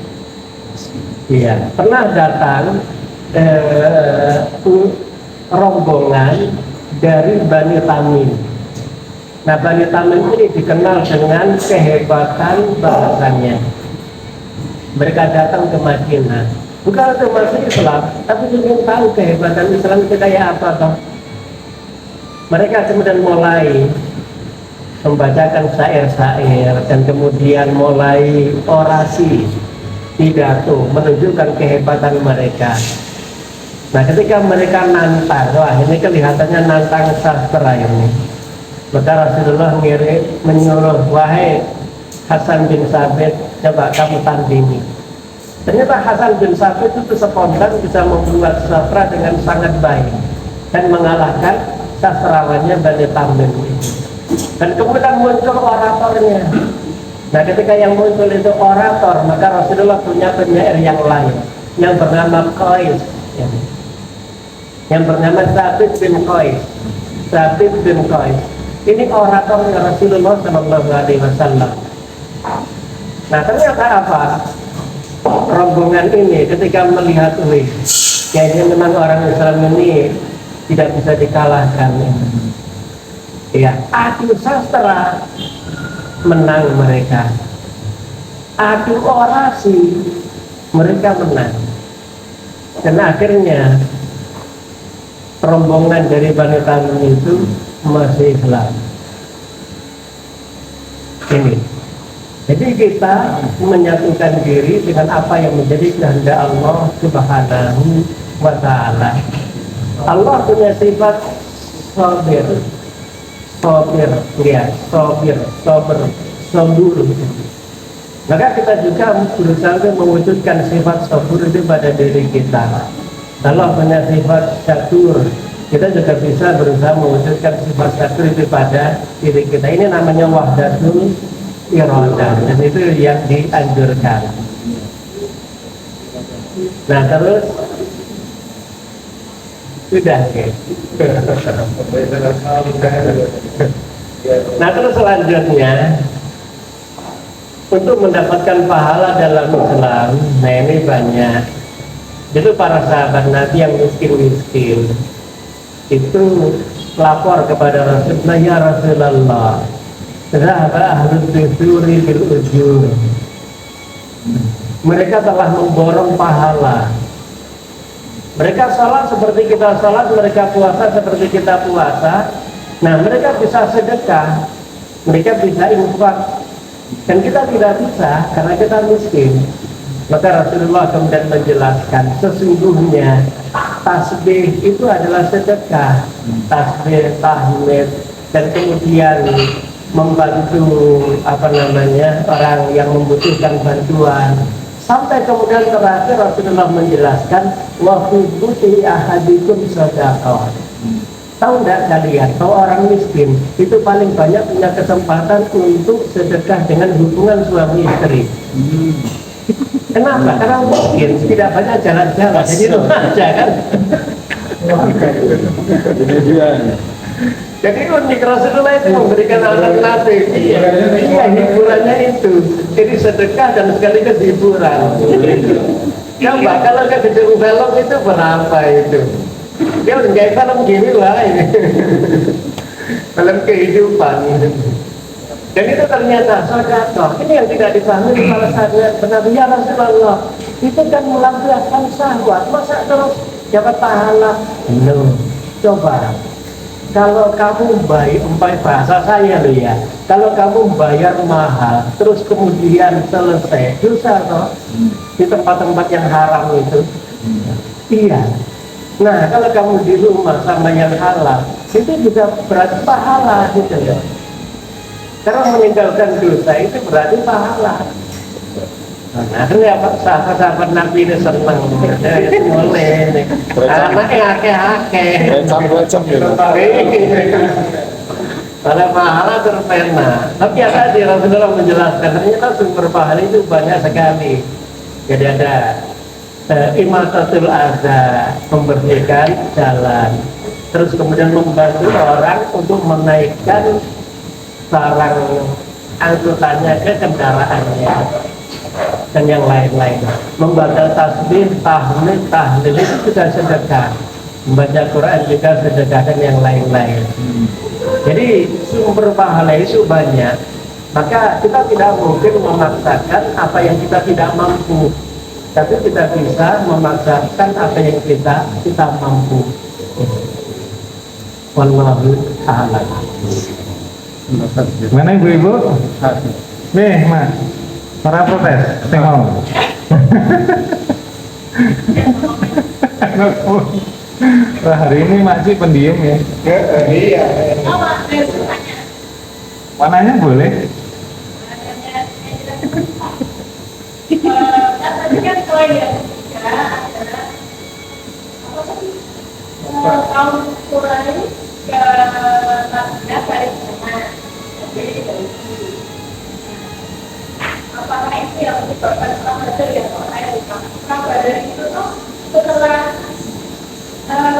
Iya, pernah datang rombongan dari Bani Tamim. Nah, Bani Tamim ini dikenal dengan kehebatan bahasanya. Mereka datang ke Madinah, bukan untuk masuk Islam, tapi ingin tahu kehebatan Islam itu kayak apa toh. Mereka kemudian mulai membacakan syair-syair dan kemudian mulai orasi, pidato, menunjukkan kehebatan mereka. Nah, ketika mereka nantang, wah ini kelihatannya nantang sastra ini. Maka Rasulullah menyuruh, wahai Hasan bin Sabit, coba kamu tandingi. Ternyata Hasan bin Sabit itu spontan bisa membuat sastra dengan sangat baik dan mengalahkan sastrawannya Bani Tamim. Dan kemudian muncul oratornya. Nah ketika yang muncul itu orator, maka Rasulullah punya penyair yang lain yang bernama Qais, yang bernama Sabit bin Qais. Sabit bin Qais ini oratornya Rasulullah SAW. Nah ternyata apa? rombongan ini ketika melihat, wih, kayaknya memang orang Islam ini tidak bisa dikalahkan. Ya, adu sastra menang mereka, adu orasi mereka menang, dan akhirnya rombongan dari Bani Tamim itu masih Islam. Ini, jadi kita menyatukan diri dengan apa yang menjadi kehendak Allah Subhanahu wa Ta'ala. Allah punya sifat sabir, sabir, ya, sabir, sabar, sabur. Maka kita juga berusaha mewujudkan sifat sabur itu pada diri kita. Allah punya sifat syakur, kita juga bisa berusaha mewujudkan sifat syakur itu pada diri kita. Ini namanya wahdatul iradah, dan itu yang dianjurkan. Nah terus sudah nah terus selanjutnya untuk mendapatkan pahala dalam Islam, nah ini banyak. Itu para sahabat Nabi yang miskin-miskin itu lapor kepada Rasulullah, ya Rasulullah, zahaba ahlul dusuri bil ujur, mereka telah memborong pahala. Mereka sholat seperti kita sholat, mereka puasa seperti kita puasa. Nah mereka bisa sedekah, mereka bisa infak, dan kita tidak bisa karena kita miskin. Maka Rasulullah kemudian menjelaskan, sesungguhnya tasbih itu adalah sedekah, tasbih, tahmid, dan kemudian membantu orang yang membutuhkan bantuan. Sampai kemudian terakhir Rasulullah menjelaskan, wa fi buti ahadikum sadaqah. Tahu enggak kalian, kalau orang miskin itu paling banyak punya kesempatan untuk sedekah dengan hubungan suami istri. Kenapa? Karena miskin tidak banyak jalan-jalan, jadi itu aja kan. Jadi unik, Rasulullah itu memberikan alternatif. Iya, hiburannya itu. Jadi sedekah dan sekaligus hiburan. Coba kalau ke gedung belok itu berapa itu? Dia udah kayak film gini lah ini. Film kehidupan. Dan itu ternyata sedekah. Ini yang tidak dipahami para sahabat Nabi, ya Rasulullah. Itu kan melampiaskan syahwat. Masa terus dapat pahala? No. Coba. Kalau kamu bahasa saya loh ya, kalau kamu bayar mahal, terus kemudian selesai, dosa toh di tempat-tempat yang haram itu. Iya. Nah kalau kamu di rumah sama yang halal, itu juga berarti pahala gitu ya. Karena meninggalkan dosa itu berarti pahala. Nah, ternyata sahabat-sahabat Nabi ini senang, boleh nih. Anaknya akeh-akeh. Pada pahala terpena. Tapi ya tadi Rasulullah menjelaskan, ternyata sumber pahala itu banyak sekali. Jadi ada imatatul adza, membersihkan jalan. Terus kemudian membantu orang untuk menaikkan barang angkutannya ke kendaraannya, dan yang lain-lain. Membaca tasbih, tahmid, tahlil itu juga sedekah. Membaca Quran juga sedekah, dan yang lain-lain. Jadi sumber pahala itu banyak. Maka kita tidak mungkin memaksakan apa yang kita tidak mampu, tapi kita bisa memaksakan apa yang kita mampu. Wallahu a'lam.
Mana ibu-ibu? Nih, Mas. Para protes, tengok. Wah, hari ini masih pendiam ya.
Iya.
Mananya boleh?
Tadi kan poin yang ketiga adalah kaum Quraisy ke Madinah dari mana? Jadi dari sini. Apakah itu yang menyebabkan perang Badar ya? Perang Badar itu tuh setelah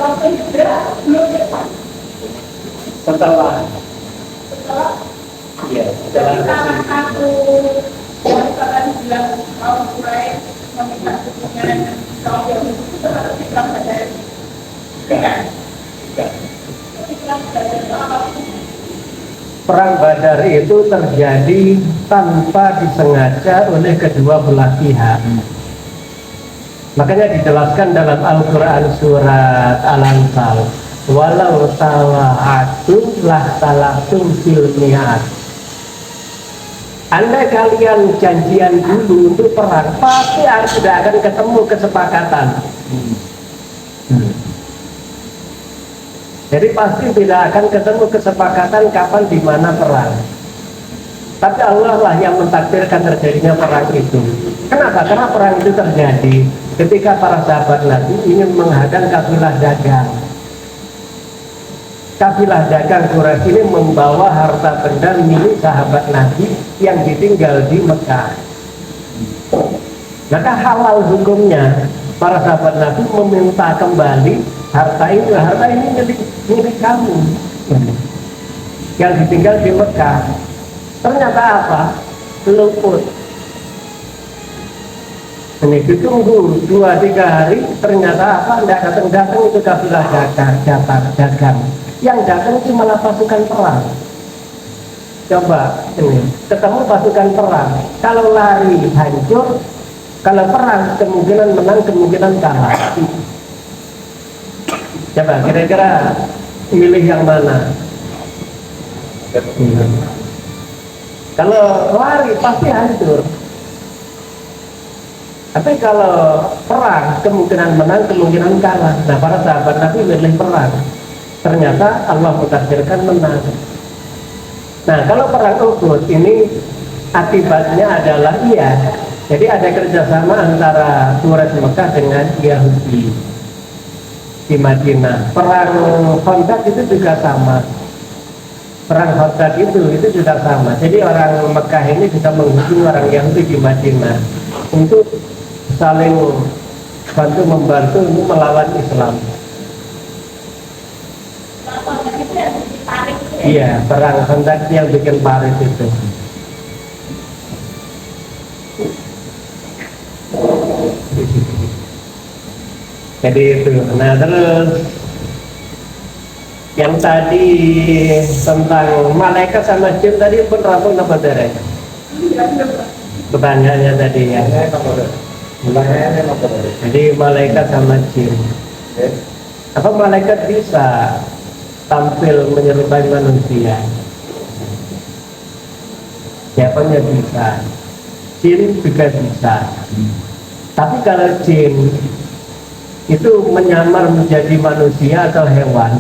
waktu hijrah belum ya?
Setelah
Iya, ketika aku yang kalian bilang kaum Quraisy meminta dukungan kaum Yahudi itu terhadap Perang Badar. Tidak. Perang Badar itu apa?
Perang Badar itu terjadi tanpa disengaja oleh kedua belah pihak. Makanya dijelaskan dalam Al-Quran surat Al-Anfal, walau tawa'atum lah talatum fil mi'at. Andai kalian janjian dulu untuk perang, pasti tidak akan ketemu kesepakatan. Jadi pasti tidak akan ketemu kesepakatan kapan di mana perang. Tapi Allah lah yang mentakdirkan terjadinya perang itu. Kenapa? Karena perang itu terjadi ketika para sahabat Nabi ingin menghadang kafilah dagang. Kafilah dagang Quraisy ini membawa harta benda milik sahabat Nabi yang ditinggal di Mekah. Maka halal hukumnya para sahabat Nabi meminta kembali harta ini milik kamu yang ditinggal di Mekah. Ternyata apa? Luput. Ini ditunggu 2-3 hari, ternyata apa? Tidak datang itu kafilah dagang. Yang datang itu malah pasukan perang. Coba ini, ketemu pasukan perang. Kalau lari hancur, kalau perang kemungkinan menang, kemungkinan kalah. Coba kira-kira milih yang mana? Kalau lari pasti hancur. Tapi kalau perang kemungkinan menang, kemungkinan kalah. Nah, para sahabat Nabi milih perang. Ternyata Allah mentakdirkan menang. Nah, kalau perang Uhud ini akibatnya adalah jadi ada kerjasama antara Quraisy Mekah dengan Yahudi di Madinah. Perang Khandaq itu juga sama. Perang Khandaq itu juga sama. Jadi orang Mekah ini bisa menghubungi orang Yahudi di Madinah untuk saling bantu membantu untuk melawan Islam. Iya, perang Khandaq yang bikin parit itu. Jadi itu. Nah, terus yang tadi tentang malaikat sama jin tadi pun rampung apa derek? Pertanyaannya tadi ya. Jadi malaikat sama jin. Apa malaikat bisa tampil menyerupai manusia? Siapanya bisa. Jin juga bisa. Tapi kalau jin itu menyamar menjadi manusia atau hewan,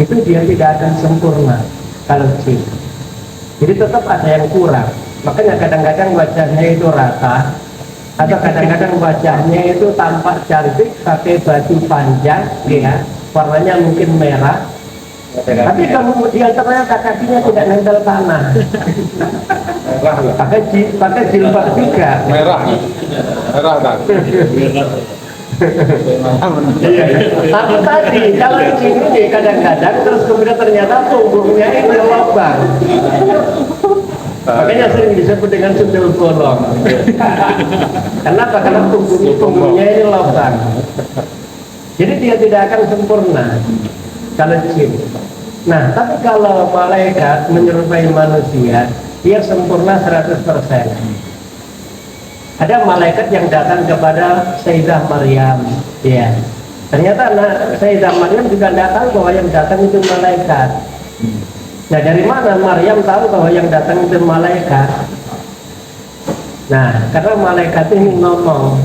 itu dia tidak akan sempurna kalau jin. Jadi tetap ada yang kurang. Makanya kadang-kadang wajahnya itu rata, atau kadang-kadang wajahnya itu tampak cantik pakai baju panjang, ya, warnanya mungkin merah. Tapi kemudian ternyata kakinya tidak nempel tanah. Pakai jilbab juga.
Merah kan?
Tapi tadi kalau jin ini kadang-kadang terus kemudian ternyata punggungnya ini lubang. Makanya sering disebut dengan sundel bolong. Kenapa? Karena punggungnya ini lubang. Jadi dia tidak akan sempurna kalau jin. Nah, tapi kalau malaikat menyerupai manusia, dia sempurna 100%. Ada malaikat yang datang kepada Sayyidah Maryam, ya. Ternyata Sayyidah Maryam juga tidak tahu bahwa yang datang itu malaikat. Nah, dari mana Maryam tahu bahwa yang datang itu malaikat? Nah, karena malaikat ini ngomong,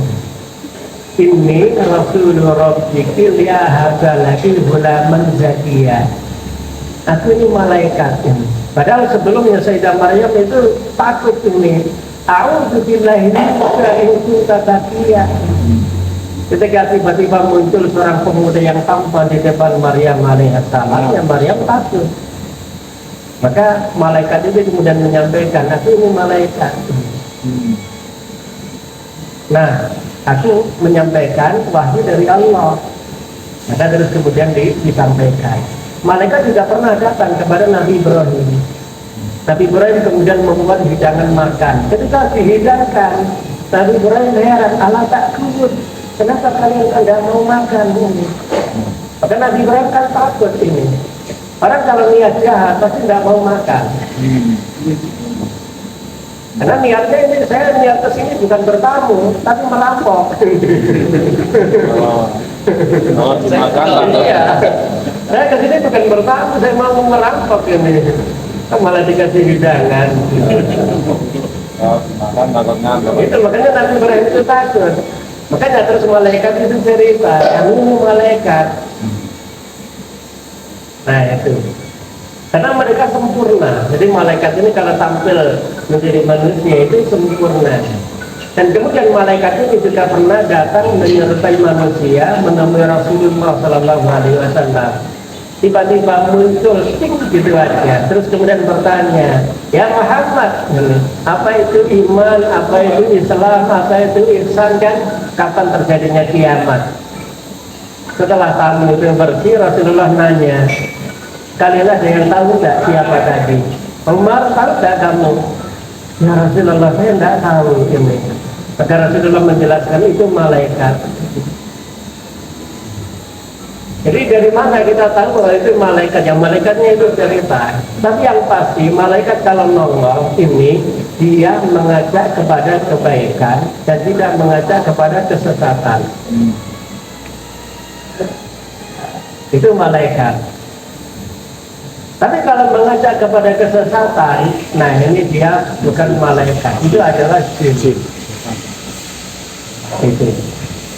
ini Rasulullah Rabbiki liahabalaki hulaman zakiyah. Aku ini malaikat ini. Padahal sebelumnya Sayyidah Maryam itu takut ini. A'udzubillahi minasyaitonir rajim. Ketika tiba-tiba muncul seorang pemuda yang tampan di depan Maryam alaihissalam, ya Maryam takut. Maka malaikat itu kemudian menyampaikan, aku ini malaikat. Nah, aku menyampaikan wahyu dari Allah. Maka terus kemudian disampaikan. Malaikat juga pernah datang kepada Nabi Ibrahim. Nabi Ibrahim kemudian membuat hidangan makan. Ketika dihidangkan, Nabi Ibrahim heran, Allah takut. Kenapa kalian tidak mau makan ini? Maka Nabi Ibrahim kan takut ini. Orang kalau niat jahat pasti tidak mau makan. Karena niatnya ini, saya niat ke sini bukan bertamu, tapi merampok.
Oh, dimakan lah.
Iya. Saya ke sini bukan bertamu, saya mau merampok ini. Malah dikasih hidangan.
Oh, dimakan takut ngantuk.
Itu makanya Nabi Ibrahim itu takut. Makanya terus malaikat itu cerita, yang ini malaikat. Nah itu. Karena mereka sempurna. Jadi malaikat ini kalau tampil menjadi manusia itu sempurna. Dan kemudian malaikat ini juga pernah datang menyertai manusia, menemui Rasulullah SAW. Tiba-tiba muncul gitu aja. Terus kemudian bertanya, ya Muhammad, apa itu iman, apa itu Islam, apa itu ihsan, kan? Kapan terjadinya kiamat? Setelah tamu itu pergi, Rasulullah nanya, kalian ada yang tahu nggak siapa tadi? Umar, tahu nggak kamu? Ya Rasulullah, saya nggak tahu ini. Maka Rasulullah menjelaskan itu malaikat. Jadi dari mana kita tahu bahwa itu malaikat? Yang malaikatnya itu cerita. Tapi yang pasti malaikat kalau nongol ini dia mengajak kepada kebaikan dan tidak mengajak kepada kesesatan. Itu malaikat. Tapi kalau mengajak kepada kesesatan, nah ini dia bukan malaikat, itu adalah jin. Itu.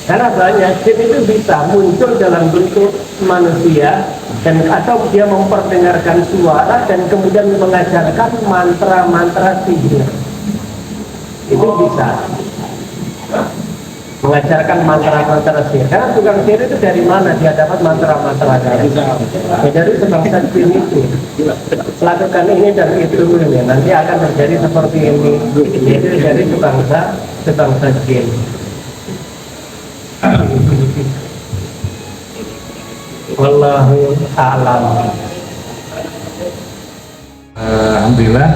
Karena banyak jin itu bisa muncul dalam bentuk manusia dan atau dia memperdengarkan suara dan kemudian mengajarkan mantra-mantra sihir. Itu bisa. Mengajarkan mantra-mantra sihir. Karena tukang sihir itu dari mana dia dapat mantra-mantra dari? Ya, dari sebangsa jin itu. Lakukan ini dan itu ini. Nanti akan terjadi seperti ini. Itu dari sebangsa jin. Wallahu a'lam.
Alhamdulillah,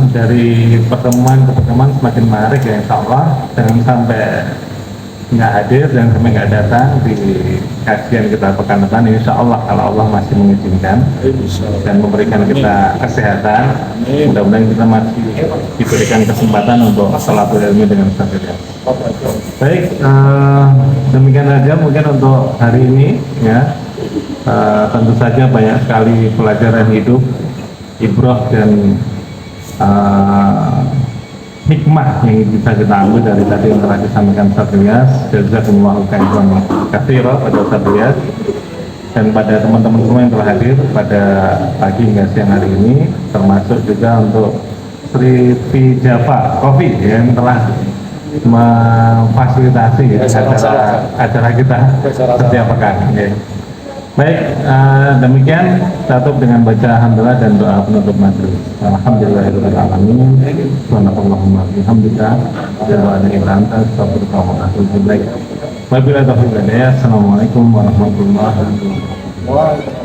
dari pertemuan ke pertemuan semakin menarik ya, insya Allah. Jangan sampai nggak hadir dan sampai nggak datang di kajian kita pekan depan, insya Allah kalau Allah masih mengizinkan dan memberikan kita kesehatan. Mudah-mudahan kita masih diberikan kesempatan untuk sholatul ilmi dengan sendirian. Baik, demikian saja mungkin untuk hari ini ya. Tentu saja banyak sekali pelajaran hidup, ibrah dan hikmah yang bisa kita ambil dari tadi yang telah disampaikan Ustaz Ilyas. Jazakumullahu khairan katsiran pada Ustaz Ilyas dan pada teman-teman semua yang telah hadir pada pagi hingga siang hari ini, termasuk juga untuk Sri Java Coffee yang telah memfasilitasi acara kita setiap pekan. Okay. Baik, demikian tutup dengan baca alhamdulillah dan doa penutup majelis. Alhamdulillahirabbil alamin. Subhanallahumma bihamdika asyhadu an la ilaha illa anta astaghfiruka wa atubu ilaik. Wabillahi taufiq wal hidayah. Assalamualaikum warahmatullahi wabarakatuh.